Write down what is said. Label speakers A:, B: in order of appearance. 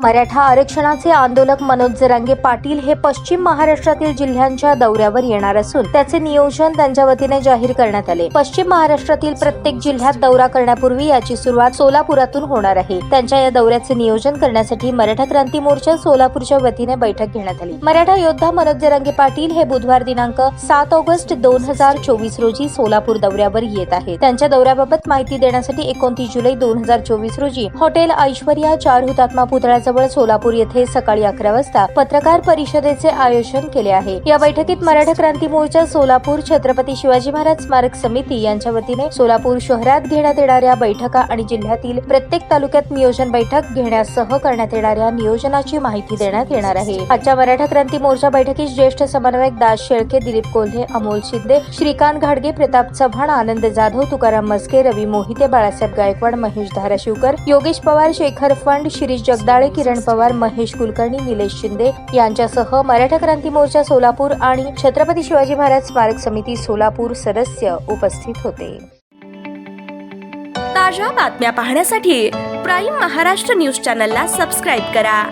A: मराठा आरक्षणाचे आंदोलक मनोज जरांगे पाटील हे पश्चिम महाराष्ट्रातील जिल्ह्यांच्या दौऱ्यावर येणार असून त्याचे नियोजन त्यांच्या वतीने जाहीर करण्यात आले। पश्चिम महाराष्ट्रातील प्रत्येक जिल्ह्यात दौरा करण्यापूर्वी याची सुरुवात सोलापुरातून होणार आहे। त्यांच्या या दौऱ्याचे नियोजन करण्यासाठी मराठा क्रांती मोर्चा सोलापूरच्या वतीने बैठक घेण्यात आली। मराठा योद्धा मनोज जरांगे पाटील हे बुधवार दिनांक 7 ऑगस्ट 2024 रोजी सोलापूर दौऱ्यावर येत आहेत। त्यांच्या दौऱ्याबाबत माहिती देण्यासाठी 29 जुलै 2024 रोजी हॉटेल ऐश्वर्या 4 हुतात्मा पुतळ्याजवळ सोलापूर येथे सकाळी 11 वाजता पत्रकार परिषदेचे आयोजन केले आहे। या बैठकीत मराठा क्रांती मोर्चा सोलापूर, छत्रपती शिवाजी महाराज स्मारक समिती यांच्या वतीने सोलापूर शहरात घेण्यात येणाऱ्या बैठका आणि जिल्ह्यातील प्रत्येक तालुक्यात नियोजन बैठक घेण्यासह करण्यात येणाऱ्या नियोजनाची माहिती देण्यात येणार आहे। आजच्या मराठा क्रांती मोर्चा बैठकीत ज्येष्ठ समन्वयक दास शेळके, दिलीप कोल्हे, अमोल शिंदे, श्रीकांत घाडगे, प्रताप चव्हाण, आनंद जाधव, तुकाराम मस्के, रवी मोहिते, बाळासाहेब गायकवाड, महेश धाराशिवकर, योगेश पवार, शेखर फंड, शिरीष जगदाळे, किरण पवार, महेश कुलकर्णी, निलेश शिंदे यांच्यासह मराठा क्रांती मोर्चा सोलापूर आणि छत्रपती शिवाजी महाराज स्मारक समिती सोलापूर सदस्य उपस्थित होते।
B: ताज्या बातम्या पाहण्यासाठी प्राईम महाराष्ट्र न्यूज चॅनलला सबस्क्राईब करा।